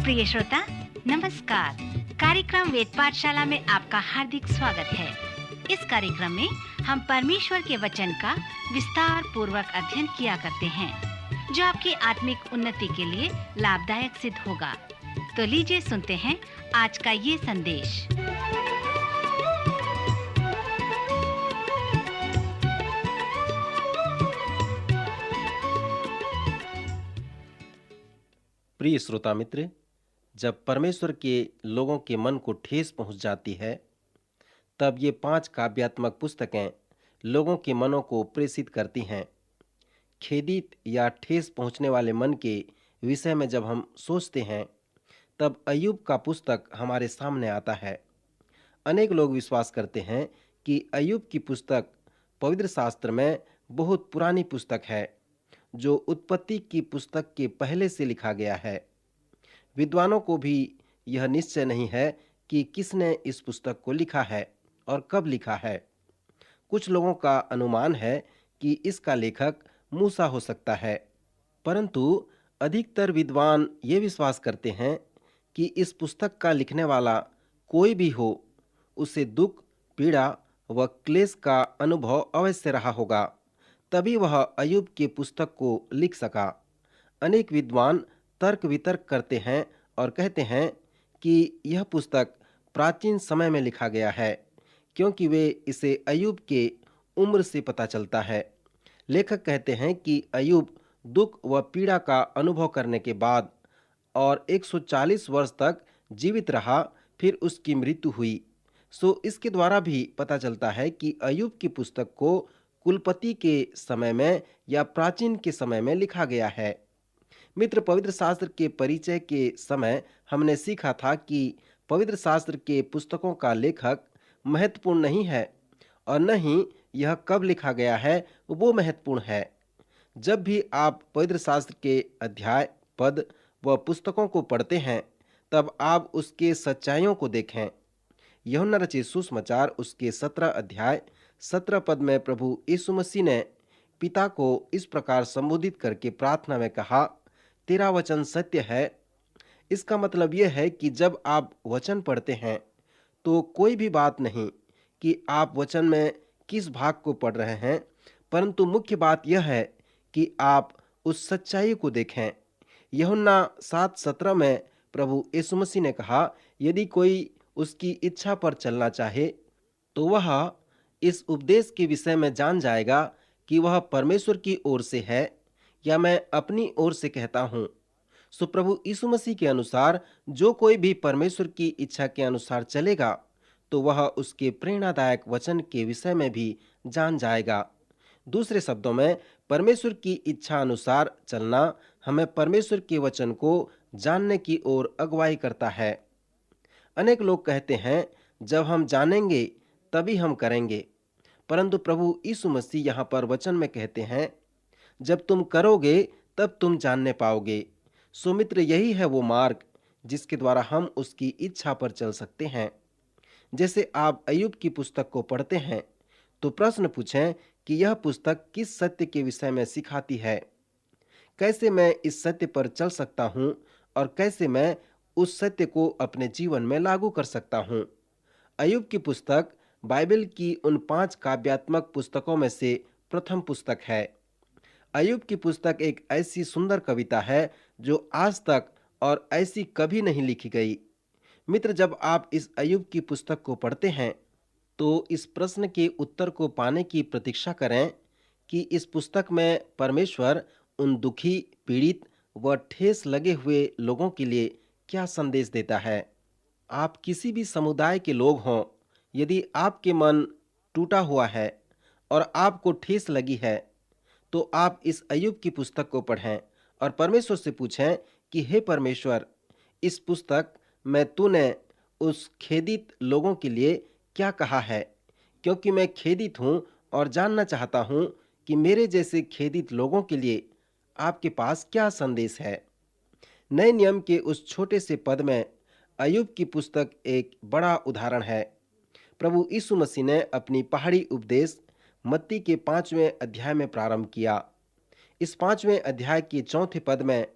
प्रिय श्रोता, नमस्कार। कार्यक्रम वेद पाठशाला में आपका हार्दिक स्वागत है। इस कार्यक्रम में हम परमेश्वर के वचन का विस्तार पूर्वक अध्ययन किया करते हैं, जो आपकी आत्मिक उन्नति के लिए लाभदायक सिद्ध होगा। तो लीजिए सुनते हैं आज का ये संदेश। प्रिय श्रोता मित्र, जब परमेश्वर के लोगों के मन को ठेस पहुंच जाती है, तब ये 5 काव्यात्मक पुस्तकें लोगों के मनों को प्रेषित करती हैं। खेदित या ठेस पहुंचने वाले मन के विषय में जब हम सोचते हैं, तब अय्यूब का पुस्तक हमारे सामने आता है। अनेक लोग विश्वास करते हैं कि अय्यूब की पुस्तक पवित्र शास्त्र में बहुत पुरानी पुस्तक है, जो उत्पत्ति की पुस्तक के पहले से लिखा गया है। विद्वानों को भी यह निश्चय नहीं है कि किसने इस पुस्तक को लिखा है और कब लिखा है। कुछ लोगों का अनुमान है कि इसका लेखक मूसा हो सकता है, परंतु अधिकतर विद्वान ये विश्वास करते हैं कि इस पुस्तक का लिखने वाला कोई भी हो, उसे दुख, पीड़ा व क्लेश का अनुभव अवश्य रहा होगा, तभी वह अय्यूब की पुस्तक को लिख सका। अनेक विद्वान तर्क वितर्क करते हैं और कहते हैं कि यह पुस्तक प्राचीन समय में लिखा गया है, क्योंकि वे इसे अय्यूब के उम्र से पता चलता है। लेखक कहते हैं कि अय्यूब दुख व पीड़ा का अनुभव करने के बाद और 140 वर्ष तक जीवित रहा, फिर उसकी मृत्यु हुई। सो इसके द्वारा भी पता चलता है कि अय्यूब की पुस्तक को कुलपति के समय में या प्राचीन के समय में लिखा गया है। मित्र, पवित्र शास्त्र के परिचय के समय हमने सीखा था कि पवित्र शास्त्र के पुस्तकों का लेखक महत्वपूर्ण नहीं है और न ही यह कब लिखा गया है वो महत्वपूर्ण है। जब भी आप पवित्र शास्त्र के अध्याय, पद व पुस्तकों को पढ़ते हैं, तब आप उसके सच्चाइयों को देखें। यूहन्ना रचित सुसमाचार उसके 17 अध्याय 17 पद में प्रभु यीशु मसीह ने पिता को इस प्रकार संबोधित करके प्रार्थना में कहा, तेरा वचन सत्य है। इसका मतलब यह है कि जब आप वचन पढ़ते हैं तो कोई भी बात नहीं कि आप वचन में किस भाग को पढ़ रहे हैं, परंतु मुख्य बात यह है कि आप उस सच्चाई को देखें। यूहन्ना 7:17 में प्रभु यीशु मसीह ने कहा, यदि कोई उसकी इच्छा पर चलना चाहे तो वह इस उपदेश के विषय में जान जाएगा कि वह परमेश्वर की ओर से है या मैं अपनी ओर से कहता हूँ। सो प्रभु यीशु मसीह के अनुसार जो कोई भी परमेश्वर की इच्छा के अनुसार चलेगा, तो वह उसके प्रेरणादायक वचन के विषय में भी जान जाएगा। दूसरे शब्दों में, परमेश्वर की इच्छा अनुसार चलना हमें परमेश्वर के वचन को जानने की ओर अगुवाई करता है। अनेक लोग कहते हैं, जब हम जानेंगे तभी हम करेंगे, परंतु प्रभु यीशु मसीह यहाँ पर वचन में कहते हैं, जब तुम करोगे तब तुम जानने पाओगे। सो मित्र, यही है वो मार्ग जिसके द्वारा हम उसकी इच्छा पर चल सकते हैं। जैसे आप अय्यूब की पुस्तक को पढ़ते हैं तो प्रश्न पूछें कि यह पुस्तक किस सत्य के विषय में सिखाती है, कैसे मैं इस सत्य पर चल सकता हूँ और कैसे मैं उस सत्य को अपने जीवन में लागू कर सकता हूँ। अय्यूब की पुस्तक बाइबल की उन 5 काव्यात्मक पुस्तकों में से प्रथम पुस्तक है। अय्यूब की पुस्तक एक ऐसी सुंदर कविता है जो आज तक और ऐसी कभी नहीं लिखी गई। मित्र, जब आप इस अय्यूब की पुस्तक को पढ़ते हैं तो इस प्रश्न के उत्तर को पाने की प्रतीक्षा करें कि इस पुस्तक में परमेश्वर उन दुखी, पीड़ित व ठेस लगे हुए लोगों के लिए क्या संदेश देता है। आप किसी भी समुदाय के लोग हों, यदि आपके मन टूटा हुआ है और आपको ठेस लगी है, तो आप इस अय्यूब की पुस्तक को पढ़ें और परमेश्वर से पूछें कि हे परमेश्वर, इस पुस्तक में तूने उस खेदित लोगों के लिए क्या कहा है, क्योंकि मैं खेदित हूँ और जानना चाहता हूँ कि मेरे जैसे खेदित लोगों के लिए आपके पास क्या संदेश है। नए नियम के उस छोटे से पद में अय्यूब की पुस्तक एक बड़ा उदाहरण है। प्रभु यीशु मसीह ने अपनी पहाड़ी उपदेश मत्ती के 5वें अध्याय में प्रारंभ किया। इस 5वें अध्याय के 4थे पद में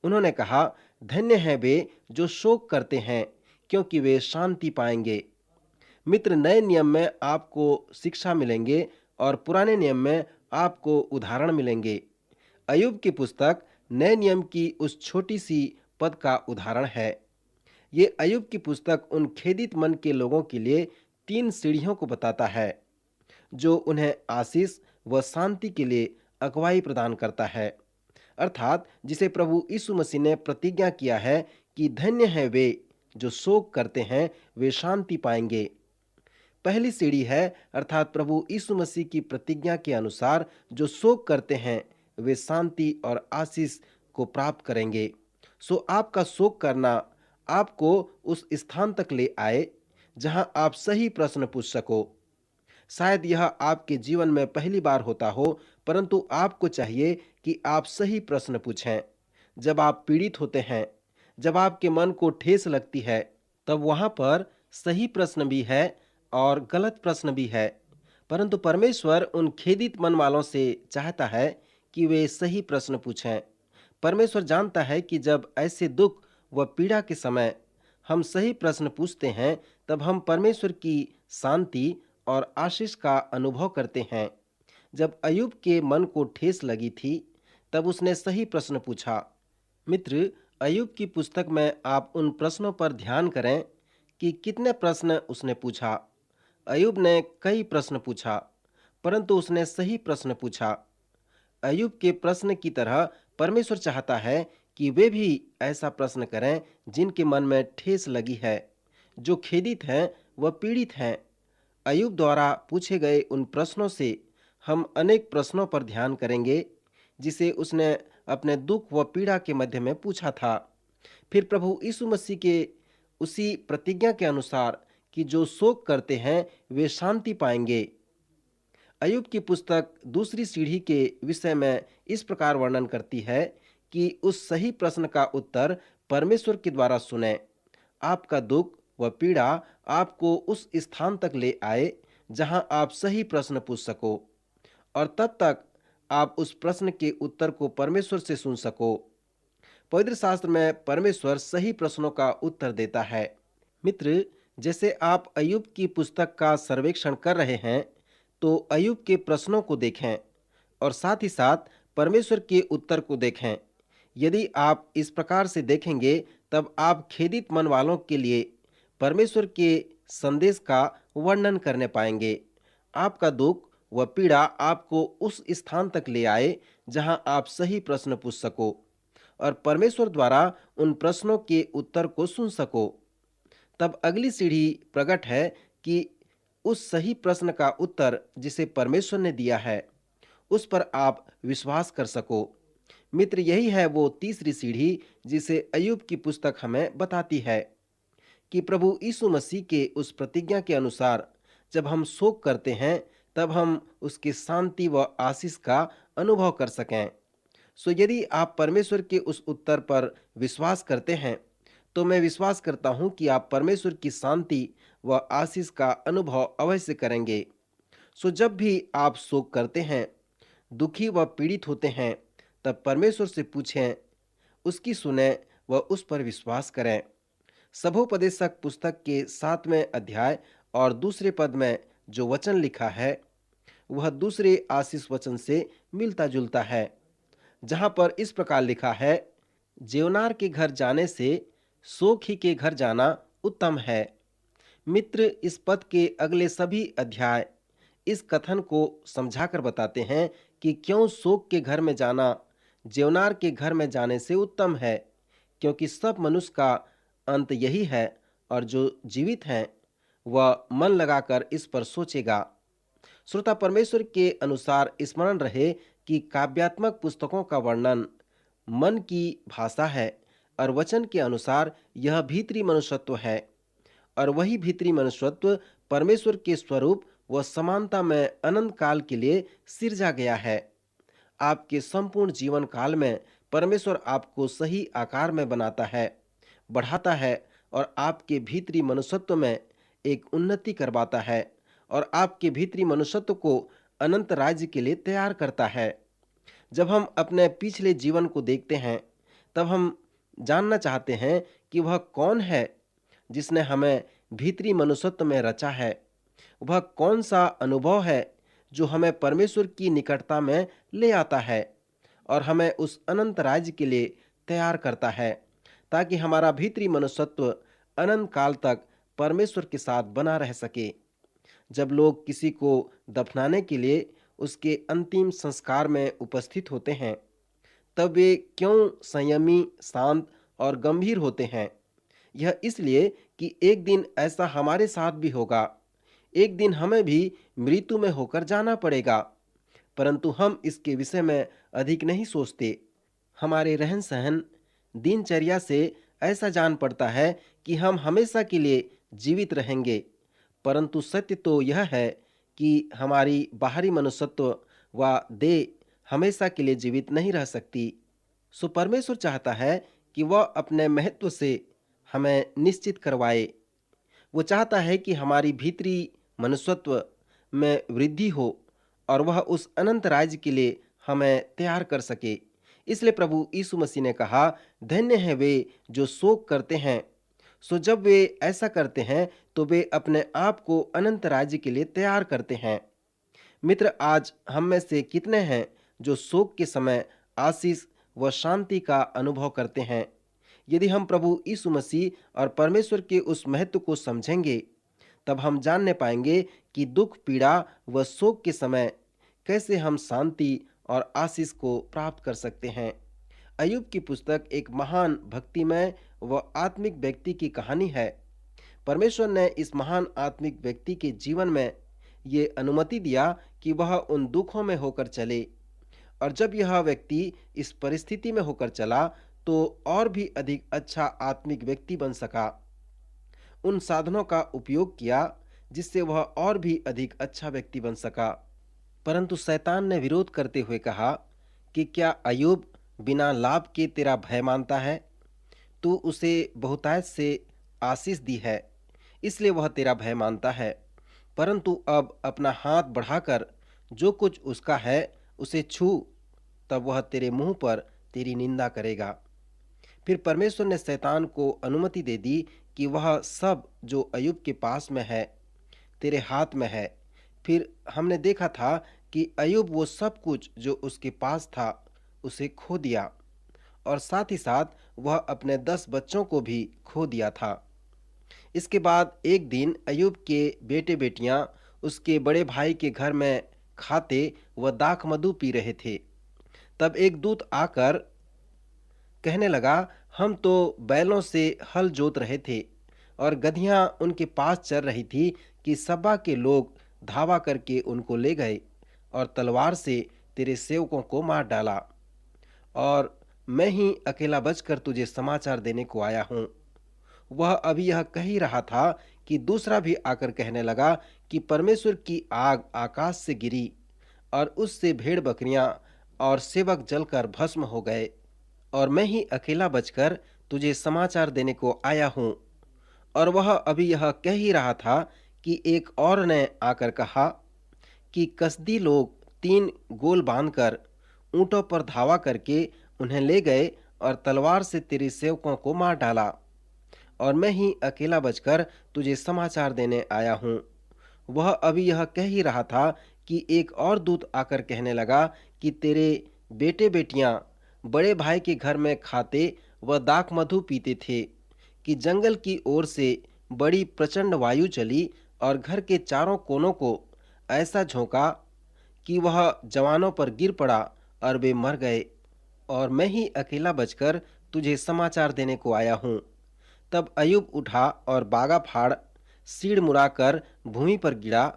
उन्होंने कहा, धन्य हैं वे जो शोक करते हैं, क्योंकि वे शांति पाएंगे। मित्र, नए नियम में आपको शिक्षा मिलेंगे और पुराने नियम में आपको उदाहरण मिलेंगे। अय्यूब की पुस्तक नए नियम की उस छोटी सी पद का उदाहरण है। ये अय्यूब की पुस्तक उन खेदित मन के लोगों के लिए 3 सीढ़ियों को बताता है, जो उन्हें आशीष व शांति के लिए अगुवाई प्रदान करता है। अर्थात जिसे प्रभु यीशु मसीह ने प्रतिज्ञा किया है कि धन्य हैं वे जो शोक करते हैं, वे शांति पाएंगे। पहली सीढ़ी है, अर्थात प्रभु यीशु मसीह की प्रतिज्ञा के अनुसार जो शोक करते हैं वे शांति और आशीष को प्राप्त करेंगे। सो आपका शोक करना आपको उस स्थान तक ले आए जहां आप सही प्रश्न पूछ सको। शायद यह आपके जीवन में पहली बार होता हो, परंतु आपको चाहिए कि आप सही प्रश्न पूछें। जब आप पीड़ित होते हैं, जब आपके मन को ठेस लगती है, तब वहां पर सही प्रश्न भी है और गलत प्रश्न भी है। परंतु परमेश्वर उन खेदित मन वालों से चाहता है कि वे सही प्रश्न पूछें। परमेश्वर जानता है कि जब ऐसे दुख व पीड़ा के समय हम सही प्रश्न पूछते हैं, तब हम परमेश्वर की शांति और आशीष का अनुभव करते हैं। जब अय्यूब के मन को ठेस लगी थी, तब उसने सही प्रश्न पूछा। मित्र, अय्यूब की पुस्तक में आप उन प्रश्नों पर ध्यान करें कि कितने प्रश्न उसने पूछा। अय्यूब ने कई प्रश्न पूछा, परंतु उसने सही प्रश्न पूछा। अय्यूब के प्रश्न की तरह परमेश्वर चाहता है कि वे भी ऐसा प्रश्न करें जिनके मन में ठेस लगी है, जो खेदित हैं व पीड़ित हैं। अय्यूब द्वारा पूछे गए उन प्रश्नों से हम अनेक प्रश्नों पर ध्यान करेंगे, जिसे उसने अपने दुख व पीड़ा के मध्य में पूछा था। फिर प्रभु यीशु मसीह के उसी प्रतिज्ञा के अनुसार कि जो शोक करते हैं वे शांति पाएंगे। अय्यूब की पुस्तक दूसरी सीढ़ी के विषय में इस प्रकार वर्णन करती है कि उस सही प्रश्न का उत्तर परमेश्वर के द्वारा सुने। आपका दुख व पीड़ा आपको उस स्थान तक ले आए जहां आप सही प्रश्न पूछ सको, और तब तक आप उस प्रश्न के उत्तर को परमेश्वर से सुन सको। पवित्र शास्त्र में परमेश्वर सही प्रश्नों का उत्तर देता है। मित्र, जैसे आप अय्यूब की पुस्तक का सर्वेक्षण कर रहे हैं, तो अय्यूब के प्रश्नों को देखें और साथ ही साथ परमेश्वर के उत्तर को देखें। यदि आप इस प्रकार से देखेंगे, तब आप खेदित मन वालों के लिए परमेश्वर के संदेश का वर्णन करने पाएंगे। आपका दुख व पीड़ा आपको उस स्थान तक ले आए जहां आप सही प्रश्न पूछ सको और परमेश्वर द्वारा उन प्रश्नों के उत्तर को सुन सको। तब अगली सीढ़ी प्रकट है कि उस सही प्रश्न का उत्तर जिसे परमेश्वर ने दिया है, उस पर आप विश्वास कर सको। मित्र, यही है वो तीसरी सीढ़ी जिसे अय्यूब की पुस्तक हमें बताती है कि प्रभु यीशु मसीह के उस प्रतिज्ञा के अनुसार जब हम शोक करते हैं, तब हम उसकी शांति व आशीष का अनुभव कर सकें। सो यदि आप परमेश्वर के उस उत्तर पर विश्वास करते हैं, तो मैं विश्वास करता हूं कि आप परमेश्वर की शांति व आशीष का अनुभव अवश्य करेंगे। सो जब भी आप शोक करते हैं, दुखी व पीड़ित होते हैं, तब परमेश्वर से पूछें, उसकी सुने व उस पर विश्वास करें। सबोपदेशक पुस्तक के 7वें अध्याय और दूसरे पद में जो वचन लिखा है, वह दूसरे आशीष वचन से मिलता जुलता है, जहां पर इस प्रकार लिखा है, जेवनार के घर जाने से सोखी के घर जाना उत्तम है। मित्र, इस पद के अगले सभी अध्याय इस कथन को समझाकर बताते हैं कि क्यों शोक के घर में जाना जेवनार के घर में जाने से उत्तम है, क्योंकि सब मनुष्य का अंत यही है और जो जीवित हैं वह मन लगाकर इस पर सोचेगा। श्रोता, परमेश्वर के अनुसार स्मरण रहे कि काव्यात्मक पुस्तकों का वर्णन मन की भाषा है और वचन के अनुसार यह भीतरी मनुष्यत्व है, और वही भीतरी मनुष्यत्व परमेश्वर के स्वरूप व समानता में अनंत काल के लिए सिरजा गया है। आपके संपूर्ण जीवन काल में परमेश्वर आपको सही आकार में बनाता है, बढ़ाता है और आपके भीतरी मनुष्यत्व में एक उन्नति करवाता है और आपके भीतरी मनुष्यत्व को अनंत राज्य के लिए तैयार करता है। जब हम अपने पिछले जीवन को देखते हैं, तब हम जानना चाहते हैं कि वह कौन है जिसने हमें भीतरी मनुष्यत्व में रचा है। वह कौन सा अनुभव है जो हमें परमेश्वर की निकटता में ले आता है और हमें उस अनंत राज्य के लिए तैयार करता है, ताकि हमारा भीतरी मनुष्यत्व अनंत काल तक परमेश्वर के साथ बना रह सके। जब लोग किसी को दफनाने के लिए उसके अंतिम संस्कार में उपस्थित होते हैं, तब वे क्यों संयमी, शांत और गंभीर होते हैं? यह इसलिए कि एक दिन ऐसा हमारे साथ भी होगा। एक दिन हमें भी मृत्यु में होकर जाना पड़ेगा, परंतु हम इसके विषय में अधिक नहीं सोचते। हमारे रहन सहन, दिनचर्या से ऐसा जान पड़ता है कि हम हमेशा के लिए जीवित रहेंगे, परंतु सत्य तो यह है कि हमारी बाहरी मनुष्यत्व व देह हमेशा के लिए जीवित नहीं रह सकती। सो परमेश्वर चाहता है कि वह अपने महत्व से हमें निश्चित करवाए। वो चाहता है कि हमारी भीतरी मनुष्यत्व में वृद्धि हो और वह उस अनंत राज्य के लिए हमें तैयार कर सके। इसलिए प्रभु यीशु मसीह ने कहा, धन्य हैं वे जो शोक करते हैं। सो जब वे ऐसा करते हैं तो वे अपने आप को अनंत राज्य के लिए तैयार करते हैं। मित्र, आज हम में से कितने हैं जो शोक के समय आशीष व शांति का अनुभव करते हैं? यदि हम प्रभु यीशु मसीह और परमेश्वर के उस महत्व को समझेंगे, तब हम जानने पाएंगे कि दुख, पीड़ा व शोक के समय कैसे हम शांति और आशीष को प्राप्त कर सकते हैं। अय्यूब की पुस्तक एक महान भक्तिमय व आत्मिक व्यक्ति की कहानी है। परमेश्वर ने इस महान आत्मिक व्यक्ति के जीवन में ये अनुमति दिया कि वह उन दुखों में होकर चले, और जब यह व्यक्ति इस परिस्थिति में होकर चला तो और भी अधिक अच्छा आत्मिक व्यक्ति बन सका। उन साधनों का उपयोग किया जिससे वह और भी अधिक अच्छा व्यक्ति बन सका। परंतु शैतान ने विरोध करते हुए कहा कि क्या अय्यूब बिना लाभ के तेरा भय मानता है? तू उसे बहुतायत से आशीष दी है, इसलिए वह तेरा भय मानता है, परंतु अब अपना हाथ बढ़ाकर जो कुछ उसका है उसे छू, तब वह तेरे मुंह पर तेरी निंदा करेगा। फिर परमेश्वर ने शैतान को अनुमति दे दी कि वह सब जो अय्यूब के पास में है तेरे हाथ में है। फिर हमने देखा था कि अय्यूब वो सब कुछ जो उसके पास था उसे खो दिया, और साथ ही साथ वह अपने 10 बच्चों को भी खो दिया था। इसके बाद एक दिन अय्यूब के बेटे बेटियां उसके बड़े भाई के घर में खाते व दाख मधु पी रहे थे। तब एक दूत आकर कहने लगा, हम तो बैलों से हल जोत रहे थे और गधियां उनके पास चर रही थी कि सब्बा के लोग धावा करके उनको ले गए और तलवार से तेरे सेवकों को मार डाला, और मैं ही अकेला बचकर तुझे समाचार देने को आया हूँ। वह अभी यह कह ही रहा था कि दूसरा भी आकर कहने लगा कि परमेश्वर की आग आकाश से गिरी और उससे भेड़ बकरियां और सेवक जलकर भस्म हो गए, और मैं ही अकेला बचकर तुझे समाचार देने को आया हूँ। और वह अभी यह कह ही रहा था कि एक और ने आकर कहा कि कसदी लोग 3 गोल बांधकर ऊंटों पर धावा करके उन्हें ले गए और तलवार से तेरे सेवकों को मार डाला, और मैं ही अकेला बचकर तुझे समाचार देने आया हूँ। वह अभी यह कह ही रहा था कि एक और दूत आकर कहने लगा कि तेरे बेटे बेटियां बड़े भाई के घर में खाते व दाख मधु पीते थे कि जंगल की ओर से बड़ी प्रचंड वायु चली और घर के चारों कोनों को ऐसा झोंका कि वह जवानों पर गिर पड़ा और वे मर गए, और मैं ही अकेला बचकर तुझे समाचार देने को आया हूँ। तब अय्यूब उठा और बागा फाड़ सिर मुड़ाकर भूमि पर गिरा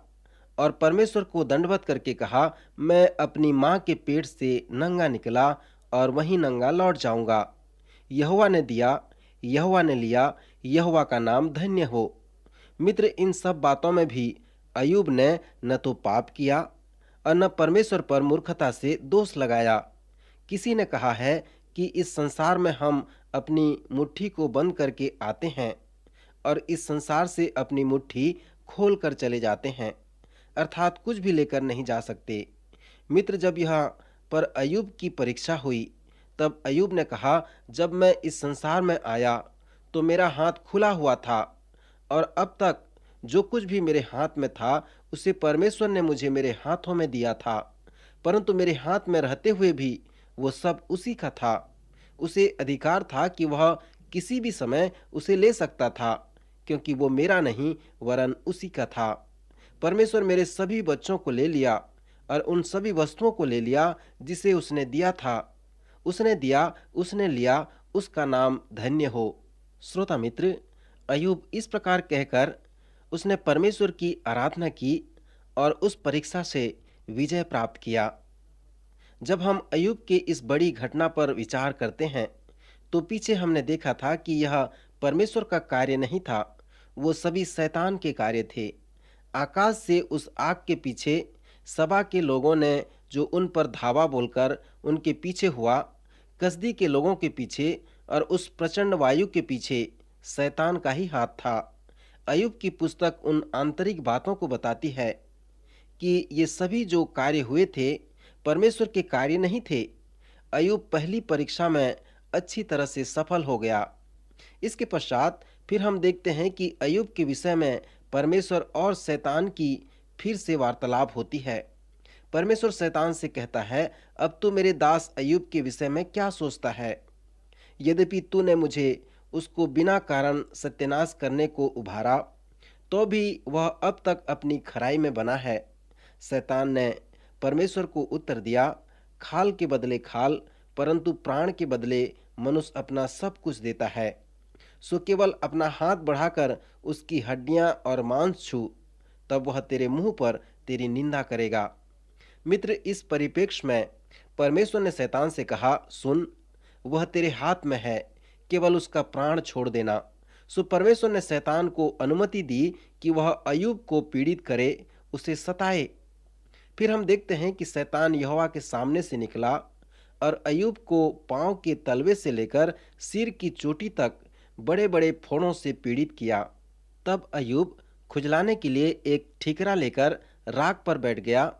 और परमेश्वर को दंडवत करके कहा, मैं अपनी माँ के पेट से नंगा निकला और वहीं नंगा लौट जाऊंगा। यहोवा ने दिया, यहोवा ने लिया, यहोवा का नाम धन्य हो। मित्र, इन सब बातों में भी अय्यूब ने न तो पाप किया और न परमेश्वर पर मूर्खता से दोष लगाया। किसी ने कहा है कि इस संसार में हम अपनी मुट्ठी को बंद करके आते हैं और इस संसार से अपनी मुट्ठी खोल कर चले जाते हैं, अर्थात कुछ भी लेकर नहीं जा सकते। मित्र, जब यह पर अय्यूब की परीक्षा हुई तब अय्यूब ने कहा, जब मैं इस संसार में आया तो मेरा हाथ खुला हुआ था, और अब तक जो कुछ भी मेरे हाथ में था उसे परमेश्वर ने मुझे मेरे हाथों में दिया था। परंतु मेरे हाथ में रहते हुए भी वो सब उसी का था। उसे अधिकार था कि वह किसी भी समय उसे ले सकता था, क्योंकि वो मेरा नहीं वरन उसी का था। परमेश्वर मेरे सभी बच्चों को ले लिया और उन सभी वस्तुओं को ले लिया जिसे उसने दिया था। उसने दिया, उसने लिया, उसका नाम धन्य हो। श्रोता मित्र, अय्यूब इस प्रकार कहकर उसने परमेश्वर की आराधना की और उस परीक्षा से विजय प्राप्त किया। जब हम अय्यूब के इस बड़ी घटना पर विचार करते हैं तो पीछे हमने देखा था कि यह परमेश्वर का कार्य नहीं था, वो सभी शैतान के कार्य थे। आकाश से उस आग के पीछे सभा के लोगों ने जो उन पर धावा बोलकर उनके पीछे हुआ, कसदी के लोगों के पीछे और उस प्रचंड वायु के पीछे शैतान का ही हाथ था। अय्यूब की पुस्तक उन आंतरिक बातों को बताती है कि ये सभी जो कार्य हुए थे परमेश्वर के कार्य नहीं थे। अय्यूब पहली परीक्षा में अच्छी तरह से सफल हो गया। इसके पश्चात फिर हम देखते हैं कि अय्यूब के विषय में परमेश्वर और शैतान की फिर से वार्तालाप होती है। परमेश्वर शैतान से कहता है, अब तू मेरे दास अय्यूब के विषय में क्या सोचता है? यद्यपि तूने मुझे उसको बिना कारण सत्यानाश करने को उभारा, तो भी वह अब तक अपनी खराई में बना है। शैतान ने परमेश्वर को उत्तर दिया, खाल के बदले खाल, परंतु प्राण के बदले मनुष्य अपना सब कुछ देता है। सो केवल अपना हाथ बढ़ाकर उसकी हड्डियां और मांस छू, तब वह तेरे मुंह पर तेरी निंदा करेगा। मित्र, इस परिप्रेक्ष्य में परमेश्वर ने शैतान से कहा, सुन, वह तेरे हाथ में है, केवल उसका प्राण छोड़ देना। सो परमेश्वर ने शैतान को अनुमति दी कि वह अय्यूब को पीड़ित करे, उसे सताए। फिर हम देखते हैं कि शैतान यहोवा के सामने से निकला और अय्यूब को पांव के तलवे से लेकर सिर की चोटी तक बड़े बड़े फोड़ों से पीड़ित किया। तब अय्यूब खुजलाने के लिए एक ठीकरा लेकर राख पर बैठ गया।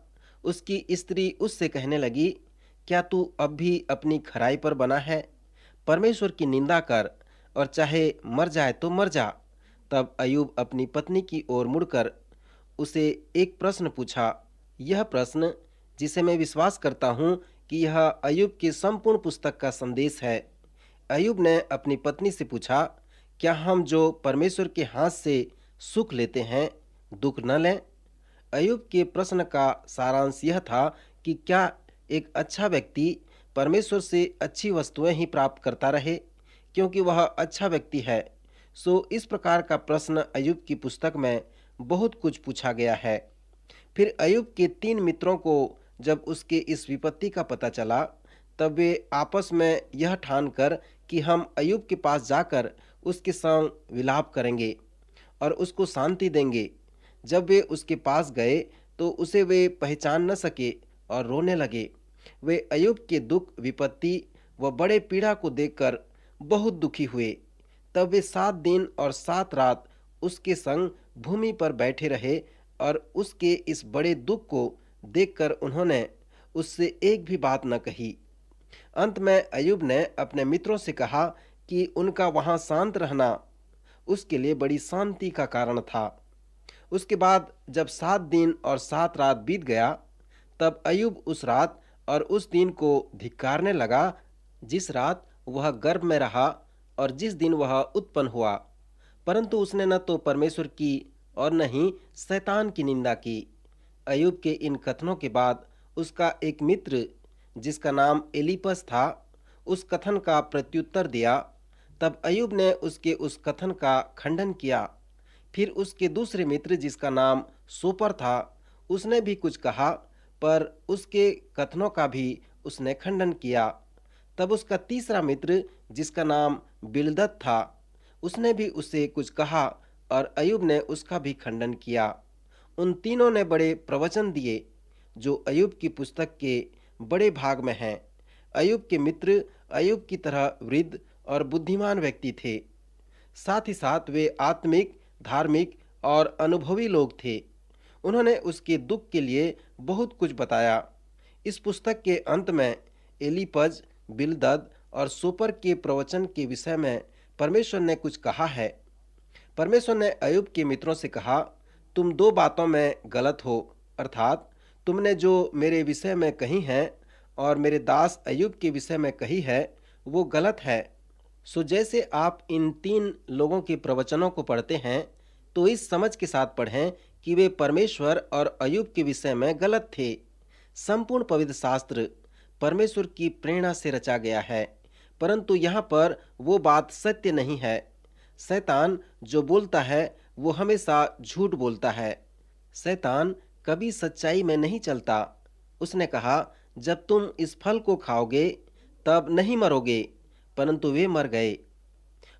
उसकी स्त्री उससे कहने लगी, क्या तू अब भी अपनी खराई पर बना है? परमेश्वर की निंदा कर और चाहे मर जाए तो मर जा। तब अय्यूब अपनी पत्नी की ओर मुड़कर उसे एक प्रश्न पूछा। यह प्रश्न, जिसे मैं विश्वास करता हूं कि यह अय्यूब की संपूर्ण पुस्तक का संदेश है। अय्यूब ने अपनी पत्नी से पूछा, क्या हम जो परमेश्वर के हाथ से सुख लेते हैं दुख न लें? अय्यूब के प्रश्न का सारांश यह था कि क्या एक अच्छा व्यक्ति परमेश्वर से अच्छी वस्तुएं ही प्राप्त करता रहे क्योंकि वह अच्छा व्यक्ति है। सो इस प्रकार का प्रश्न अय्यूब की पुस्तक में बहुत कुछ पूछा गया है। फिर अय्यूब के 3 मित्रों को जब उसके इस विपत्ति का पता चला, तब वे आपस में यह ठानकर कि हम अय्यूब के पास जाकर उसके संग विलाप करेंगे और उसको शांति देंगे। जब वे उसके पास गए तो उसे वे पहचान न सके और रोने लगे। वे अय्यूब के दुख, विपत्ति व बड़े पीड़ा को देखकर बहुत दुखी हुए। तब वे 7 दिन और 7 रात उसके संग भूमि पर बैठे रहे और उसके इस बड़े दुख को देखकर उन्होंने उससे एक भी बात न कही। अंत में अय्यूब ने अपने मित्रों से कहा कि उनका वहां शांत रहना उसके लिए बड़ी शांति का कारण था। उसके बाद जब 7 दिन और 7 रात बीत गया, तब अय्यूब उस रात और उस दिन को धिक्कारने लगा जिस रात वह गर्भ में रहा और जिस दिन वह उत्पन्न हुआ। परंतु उसने न तो परमेश्वर की और न ही शैतान की निंदा की। अय्यूब के इन कथनों के बाद उसका एक मित्र जिसका नाम एलीपस था, उस कथन का प्रत्युत्तर दिया। तब अय्यूब ने उसके उस कथन का खंडन किया। फिर उसके दूसरे मित्र जिसका नाम सोपर था, उसने भी कुछ कहा, पर उसके कथनों का भी उसने खंडन किया। तब उसका तीसरा मित्र जिसका नाम बिलदद था, उसने भी उससे कुछ कहा और अय्यूब ने उसका भी खंडन किया। उन तीनों ने बड़े प्रवचन दिए जो अय्यूब की पुस्तक के बड़े भाग में हैं। अय्यूब के मित्र अय्यूब की तरह वृद्ध और बुद्धिमान व्यक्ति थे। साथ ही साथ वे आत्मिक, धार्मिक और अनुभवी लोग थे। उन्होंने उसके दुख के लिए बहुत कुछ बताया। इस पुस्तक के अंत में एलीपज, बिलदद और सोपर के प्रवचन के विषय में परमेश्वर ने कुछ कहा है। परमेश्वर ने अय्यूब के मित्रों से कहा, तुम दो बातों में गलत हो, अर्थात तुमने जो मेरे विषय में कही है और मेरे दास अय्यूब के विषय में कही है वो गलत है। सो जैसे आप इन तीन लोगों के प्रवचनों को पढ़ते हैं तो इस समझ के साथ पढ़ें कि वे परमेश्वर और अय्यूब के विषय में गलत थे। संपूर्ण पवित्र शास्त्र परमेश्वर की प्रेरणा से रचा गया है, परंतु यहाँ पर वो बात सत्य नहीं है। शैतान जो बोलता है वो हमेशा झूठ बोलता है। शैतान कभी सच्चाई में नहीं चलता। उसने कहा, जब तुम इस फल को खाओगे तब नहीं मरोगे, परंतु वे मर गए।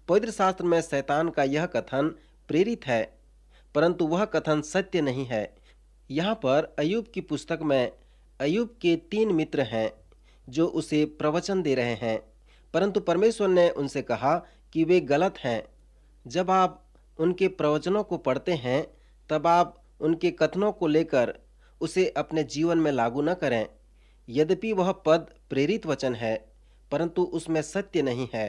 पवित्र शास्त्र में शैतान का यह कथन प्रेरित है, परंतु वह कथन सत्य नहीं है। यहाँ पर अय्यूब की पुस्तक में अय्यूब के तीन मित्र हैं जो उसे प्रवचन दे रहे हैं, परंतु परमेश्वर ने उनसे कहा कि वे गलत हैं। जब आप उनके प्रवचनों को पढ़ते हैं तब आप उनके कथनों को लेकर उसे अपने जीवन में लागू न करें। यद्यपि वह पद प्रेरित वचन है, परंतु उसमें सत्य नहीं है।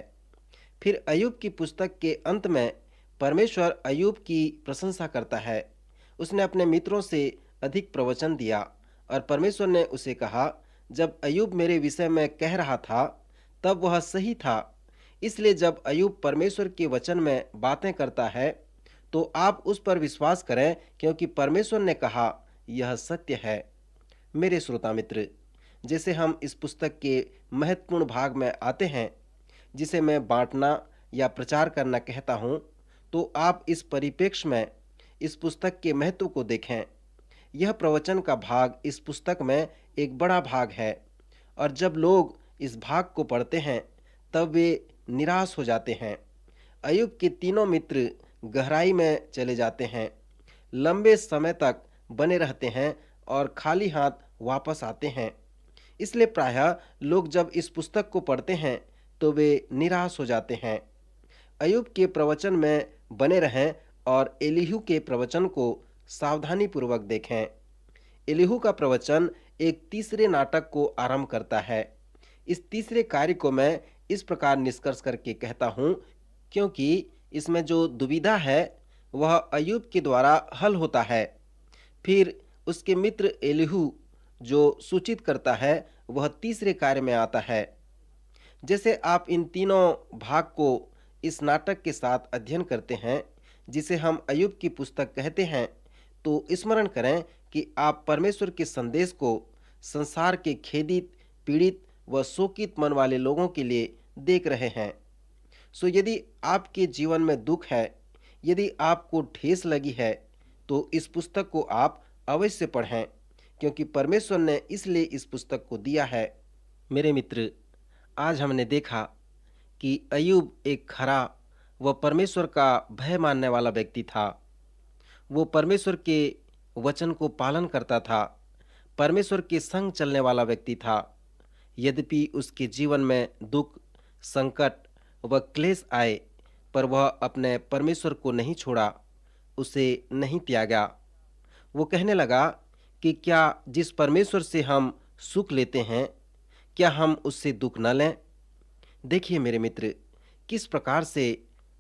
फिर अय्यूब की पुस्तक के अंत में परमेश्वर अय्यूब की प्रशंसा करता है। उसने अपने मित्रों से अधिक प्रवचन दिया और परमेश्वर ने उसे कहा, जब अय्यूब मेरे विषय में कह रहा था तब वह सही था। इसलिए जब अय्यूब परमेश्वर के वचन में बातें करता है तो आप उस पर विश्वास करें, क्योंकि परमेश्वर ने कहा यह सत्य है। मेरे श्रोता मित्र, जैसे हम इस पुस्तक के महत्वपूर्ण भाग में आते हैं जिसे मैं बांटना या प्रचार करना कहता हूँ, तो आप इस परिप्रेक्ष्य में इस पुस्तक के महत्व को देखें। यह प्रवचन का भाग इस पुस्तक में एक बड़ा भाग है और जब लोग इस भाग को पढ़ते हैं तब वे निराश हो जाते हैं। अय्यूब के तीनों मित्र गहराई में चले जाते हैं, लंबे समय तक बने रहते हैं और खाली हाथ वापस आते हैं। इसलिए प्रायः लोग जब इस पुस्तक को पढ़ते हैं तो वे निराश हो जाते हैं। अय्यूब के प्रवचन में बने रहें और एलीहू के प्रवचन को सावधानी पूर्वक देखें। एलीहू का प्रवचन एक तीसरे नाटक को आरंभ करता है। इस तीसरे कार्य को मैं इस प्रकार निष्कर्ष करके कहता हूँ, क्योंकि इसमें जो दुविधा है वह अय्यूब के द्वारा हल होता है। फिर उसके मित्र एलीहू जो सूचित करता है वह तीसरे कार्य में आता है। जैसे आप इन तीनों भाग को इस नाटक के साथ अध्ययन करते हैं जिसे हम अय्यूब की पुस्तक कहते हैं, तो स्मरण करें कि आप परमेश्वर के संदेश को संसार के खेदित, पीड़ित व शोकित मन वाले लोगों के लिए देख रहे हैं। सो यदि आपके जीवन में दुख है, यदि आपको ठेस लगी है, तो इस पुस्तक को आप अवश्य पढ़ें, क्योंकि परमेश्वर ने इसलिए इस पुस्तक को दिया है। मेरे मित्र, आज हमने देखा कि अय्यूब एक खरा व परमेश्वर का भय मानने वाला व्यक्ति था। वो परमेश्वर के वचन को पालन करता था, परमेश्वर के संग चलने वाला व्यक्ति था। यद्यपि उसके जीवन में दुख, संकट व क्लेश आए, पर वह अपने परमेश्वर को नहीं छोड़ा, उसे नहीं त्यागा। वो कहने लगा कि क्या जिस परमेश्वर से हम सुख लेते हैं, क्या हम उससे दुख न लें? देखिए मेरे मित्र, किस प्रकार से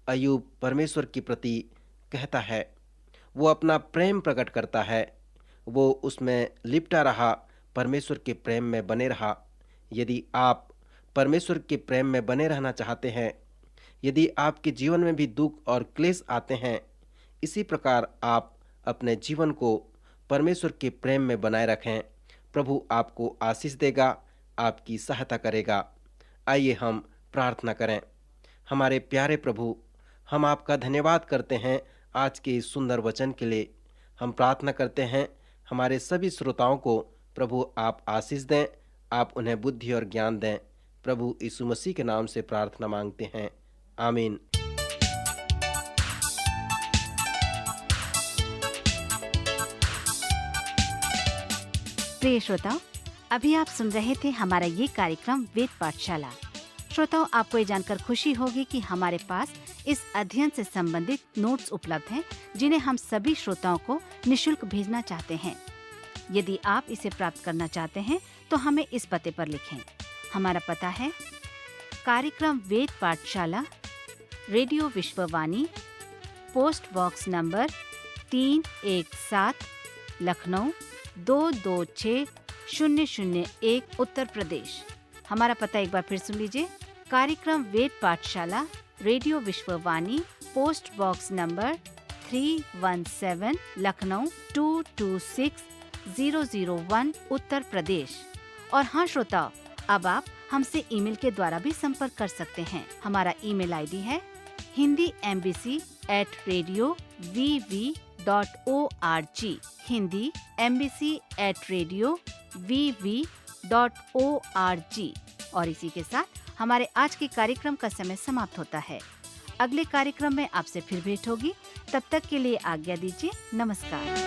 अय्यूब परमेश्वर के प्रति कहता है। वो अपना प्रेम प्रकट करता है, वो उसमें लिपटा रहा, परमेश्वर के प्रेम में बने रहा। यदि आप परमेश्वर के प्रेम में बने रहना चाहते हैं, यदि आपके जीवन में भी दुख और क्लेश आते हैं, इसी प्रकार आप अपने जीवन को परमेश्वर के प्रेम में बनाए रखें। प्रभु आपको आशीष देगा, आपकी सहायता करेगा। आइए हम प्रार्थना करें। हमारे प्यारे प्रभु, हम आपका धन्यवाद करते हैं आज के इस सुंदर वचन के लिए। हम प्रार्थना करते हैं हमारे सभी श्रोताओं को प्रभु आप आशीष दें, आप उन्हें बुद्धि और ज्ञान दें। प्रभु यीशु मसीह के नाम से प्रार्थना मांगते हैं, आमीन। प्रिय श्रोताओ, अभी आप सुन रहे थे हमारा ये कार्यक्रम वेद पाठशाला। श्रोताओं, आपको ये जानकर खुशी होगी कि हमारे पास इस अध्ययन से संबंधित नोट्स उपलब्ध हैं, जिन्हें हम सभी श्रोताओं को निशुल्क भेजना चाहते हैं। यदि आप इसे प्राप्त करना चाहते हैं तो हमें इस पते पर लिखें। हमारा पता है कार्यक्रम Ved Pathshala, radio Vishwavani, post box number 317, Lucknow 226001, Uttar Pradesh. हमारा पता एक बार फिर सुन लीजिए। कार्यक्रम Ved Pathshala, radio Vishwavani, post box number 317, Lucknow 226001, Uttar Pradesh. और हाँ श्रोताओ, अब आप हमसे ईमेल के द्वारा भी संपर्क कर सकते हैं। हमारा ईमेल आईडी है hindiembassy@radiovv.org, hindiembassy@radiovv.org। और इसी के साथ हमारे आज के कार्यक्रम का समय समाप्त होता है। अगले कार्यक्रम में आपसे फिर भेंट होगी। तब तक के लिए आज्ञा दीजिए। नमस्कार।